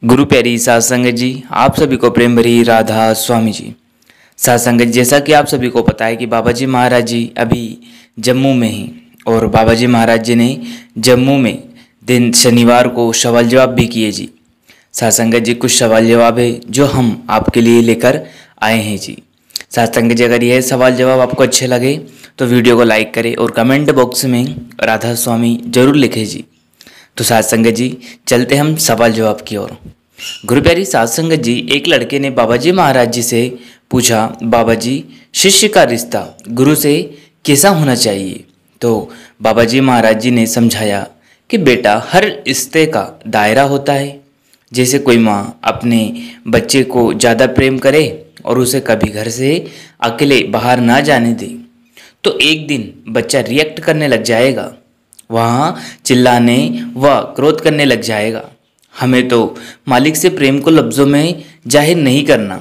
गुरु प्यारी साध संगत जी, आप सभी को प्रेम भरी राधा स्वामी जी। साध संगत, जैसा कि आप सभी को पता है कि बाबा जी महाराज जी अभी जम्मू में हैं और बाबा जी महाराज जी ने जम्मू में दिन शनिवार को सवाल जवाब भी किए जी। साध संगत जी, कुछ सवाल जवाब है जो हम आपके लिए लेकर आए हैं जी। साध संगत जी, अगर यह सवाल जवाब आपको अच्छे लगे तो वीडियो को लाइक करें और कमेंट बॉक्स में राधा स्वामी जरूर लिखें जी। तो साध संगत जी, चलते हम सवाल जवाब की ओर। गुरु प्यारी साध संगत जी, एक लड़के ने बाबा जी महाराज जी से पूछा, बाबा जी शिष्य का रिश्ता गुरु से कैसा होना चाहिए? तो बाबा जी महाराज जी ने समझाया कि बेटा, हर रिश्ते का दायरा होता है। जैसे कोई माँ अपने बच्चे को ज़्यादा प्रेम करे और उसे कभी घर से अकेले बाहर ना जाने दे, तो एक दिन बच्चा रिएक्ट करने लग जाएगा, वहाँ चिल्लाने व क्रोध करने लग जाएगा। हमें तो मालिक से प्रेम को लफ्ज़ों में जाहिर नहीं करना,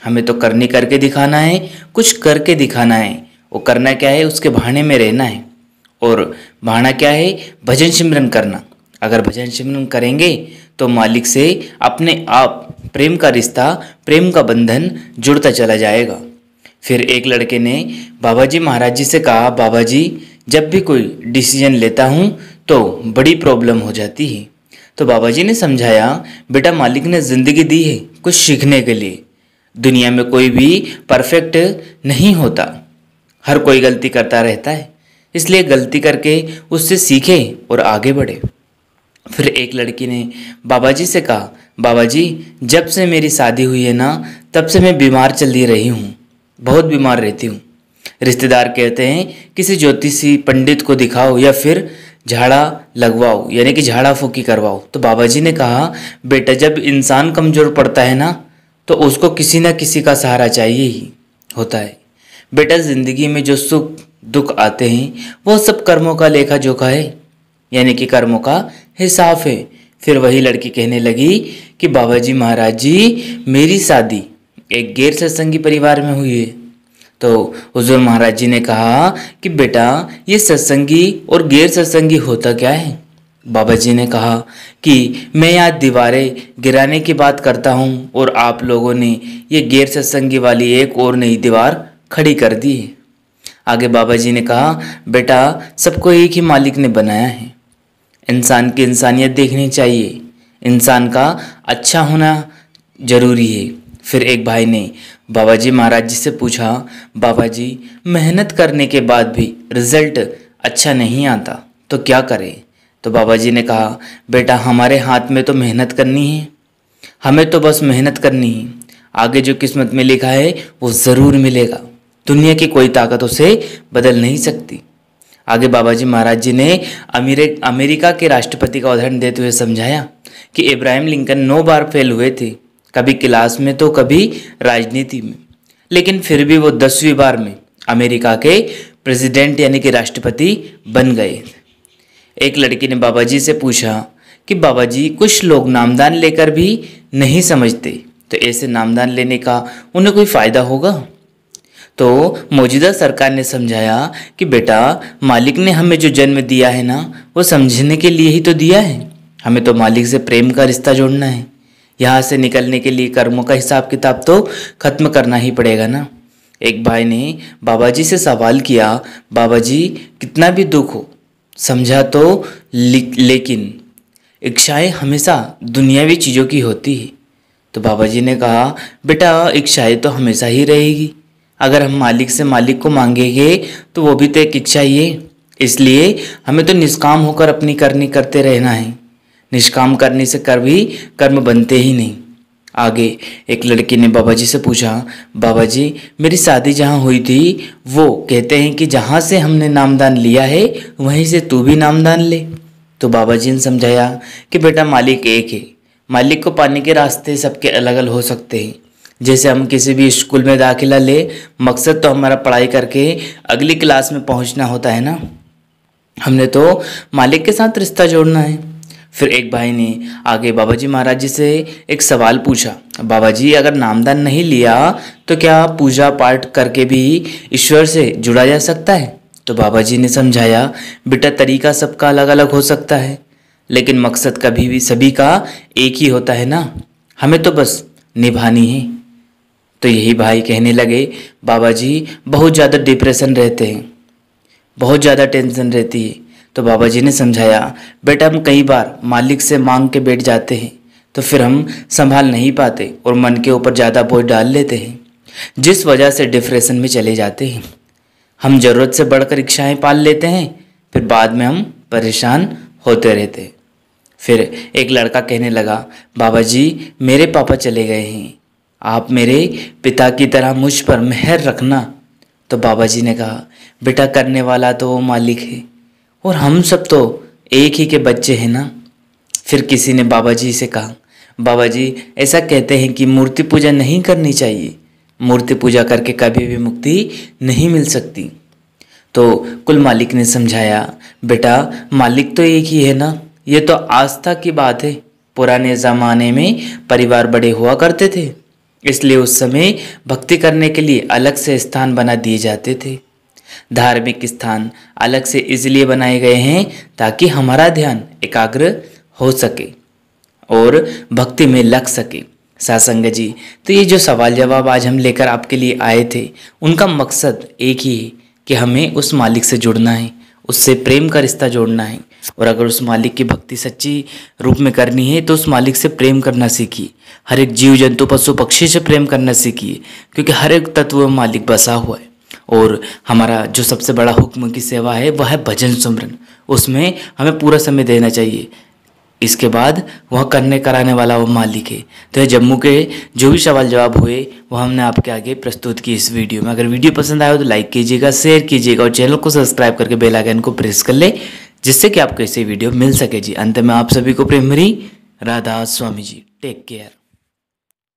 हमें तो करने करके दिखाना है, कुछ करके दिखाना है। वो करना क्या है? उसके बहाने में रहना है। और बहाना क्या है? भजन सिमरन करना। अगर भजन सिमरन करेंगे तो मालिक से अपने आप प्रेम का रिश्ता, प्रेम का बंधन जुड़ता चला जाएगा। फिर एक लड़के ने बाबा जी महाराज जी से कहा, बाबा जी जब भी कोई डिसीजन लेता हूँ तो बड़ी प्रॉब्लम हो जाती है। तो बाबा जी ने समझाया, बेटा मालिक ने ज़िंदगी दी है कुछ सीखने के लिए। दुनिया में कोई भी परफेक्ट नहीं होता, हर कोई गलती करता रहता है, इसलिए गलती करके उससे सीखे और आगे बढ़े। फिर एक लड़की ने बाबा जी से कहा, बाबा जी जब से मेरी शादी हुई है ना, तब से मैं बीमार चली रही हूँ, बहुत बीमार रहती हूँ। रिश्तेदार कहते हैं किसी ज्योतिषी पंडित को दिखाओ या फिर झाड़ा लगवाओ, यानी कि झाड़ा फूकी करवाओ। तो बाबा जी ने कहा, बेटा जब इंसान कमज़ोर पड़ता है ना, तो उसको किसी न किसी का सहारा चाहिए ही होता है। बेटा ज़िंदगी में जो सुख दुख आते हैं वो सब कर्मों का लेखा जोखा है, यानी कि कर्मों का हिसाब है। फिर वही लड़की कहने लगी कि बाबा जी महाराज जी, मेरी शादी एक गैर सत्संगी परिवार में हुई है। तो हुजूर महाराज जी ने कहा कि बेटा ये सत्संगी और गैर सत्संगी होता क्या है? बाबा जी ने कहा कि मैं यहाँ दीवारें गिराने की बात करता हूँ और आप लोगों ने ये गैर सत्संगी वाली एक और नई दीवार खड़ी कर दी है। आगे बाबा जी ने कहा, बेटा सबको एक ही मालिक ने बनाया है, इंसान की इंसानियत देखनी चाहिए, इंसान का अच्छा होना जरूरी है। फिर एक भाई ने बाबा जी महाराज जी से पूछा, बाबा जी मेहनत करने के बाद भी रिजल्ट अच्छा नहीं आता तो क्या करें? तो बाबा जी ने कहा, बेटा हमारे हाथ में तो मेहनत करनी है, हमें तो बस मेहनत करनी है, आगे जो किस्मत में लिखा है वो ज़रूर मिलेगा, दुनिया की कोई ताकत उसे बदल नहीं सकती। आगे बाबा जी महाराज जी ने अमेरिका के राष्ट्रपति का उदाहरण देते हुए समझाया कि इब्राहिम लिंकन 9 बार फेल हुए थे, कभी क्लास में तो कभी राजनीति में, लेकिन फिर भी वो 10वीं बार में अमेरिका के प्रेसिडेंट यानी कि राष्ट्रपति बन गए। एक लड़की ने बाबा जी से पूछा कि बाबा जी कुछ लोग नामदान लेकर भी नहीं समझते, तो ऐसे नामदान लेने का उन्हें कोई फ़ायदा होगा? तो मौजूदा सरकार ने समझाया कि बेटा मालिक ने हमें जो जन्म दिया है ना, वो समझने के लिए ही तो दिया है, हमें तो मालिक से प्रेम का रिश्ता जोड़ना है। यहाँ से निकलने के लिए कर्मों का हिसाब किताब तो खत्म करना ही पड़ेगा ना। एक भाई ने बाबा जी से सवाल किया, बाबा जी कितना भी दुख हो समझा तो लेकिन इच्छाएं हमेशा दुनियावी चीज़ों की होती है। तो बाबा जी ने कहा, बेटा इच्छाएं तो हमेशा ही रहेगी, अगर हम मालिक से मालिक को मांगेंगे तो वो भी तो एक इच्छा ही है, इसलिए हमें तो निष्काम होकर अपनी करनी करते रहना है, निष्काम करने से कभी कर्म बनते ही नहीं। आगे एक लड़की ने बाबा जी से पूछा, बाबा जी मेरी शादी जहाँ हुई थी वो कहते हैं कि जहाँ से हमने नामदान लिया है वहीं से तू भी नामदान ले। तो बाबा जी ने समझाया कि बेटा मालिक एक है, मालिक को पाने के रास्ते सबके अलग अलग हो सकते हैं। जैसे हम किसी भी स्कूल में दाखिला ले, मकसद तो हमारा पढ़ाई करके अगली क्लास में पहुँचना होता है ना, हमने तो मालिक के साथ रिश्ता जोड़ना है। फिर एक भाई ने आगे बाबा जी महाराज जी से एक सवाल पूछा, बाबा जी अगर नामदान नहीं लिया तो क्या पूजा पाठ करके भी ईश्वर से जुड़ा जा सकता है? तो बाबा जी ने समझाया, बेटा तरीका सबका अलग अलग हो सकता है, लेकिन मकसद कभी भी सभी का एक ही होता है ना, हमें तो बस निभानी है। तो यही भाई कहने लगे, बाबा जी बहुत ज़्यादा डिप्रेशन रहते हैं, बहुत ज़्यादा टेंशन रहती है। तो बाबा जी ने समझाया, बेटा हम कई बार मालिक से मांग के बैठ जाते हैं तो फिर हम संभाल नहीं पाते और मन के ऊपर ज़्यादा बोझ डाल लेते हैं, जिस वजह से डिप्रेशन में चले जाते हैं। हम ज़रूरत से बढ़कर इच्छाएं पाल लेते हैं, फिर बाद में हम परेशान होते रहते हैं। फिर एक लड़का कहने लगा, बाबा जी मेरे पापा चले गए हैं, आप मेरे पिता की तरह मुझ पर मेहर रखना। तो बाबा जी ने कहा, बेटा करने वाला तो वो मालिक है और हम सब तो एक ही के बच्चे हैं ना। फिर किसी ने बाबा जी से कहा, बाबा जी ऐसा कहते हैं कि मूर्ति पूजा नहीं करनी चाहिए, मूर्ति पूजा करके कभी भी मुक्ति नहीं मिल सकती। तो कुल मालिक ने समझाया, बेटा मालिक तो एक ही है ना, ये तो आस्था की बात है। पुराने ज़माने में परिवार बड़े हुआ करते थे, इसलिए उस समय भक्ति करने के लिए अलग से स्थान बना दिए जाते थे। धार्मिक स्थान अलग से इसलिए बनाए गए हैं ताकि हमारा ध्यान एकाग्र हो सके और भक्ति में लग सके। सासंग जी, तो ये जो सवाल जवाब आज हम लेकर आपके लिए आए थे, उनका मकसद एक ही है कि हमें उस मालिक से जुड़ना है, उससे प्रेम का रिश्ता जोड़ना है। और अगर उस मालिक की भक्ति सच्ची रूप में करनी है तो उस मालिक से प्रेम करना सीखिए। हर एक जीव जंतु पशु पक्षी से प्रेम करना सीखिए, क्योंकि हर एक तत्व में मालिक बसा हुआ है। और हमारा जो सबसे बड़ा हुक्म की सेवा है वह है भजन सुमरन, उसमें हमें पूरा समय देना चाहिए। इसके बाद वह करने कराने वाला वो मालिक है। तो जम्मू के जो भी सवाल जवाब हुए वो हमने आपके आगे प्रस्तुत की इस वीडियो में। अगर वीडियो पसंद आया हो तो लाइक कीजिएगा, शेयर कीजिएगा और चैनल को सब्सक्राइब करके बेल आइकन को प्रेस कर ले, जिससे कि आपको ऐसे वीडियो मिल सके जी। अंत में आप सभी को प्रेम भरी राधा स्वामी जी। Take care.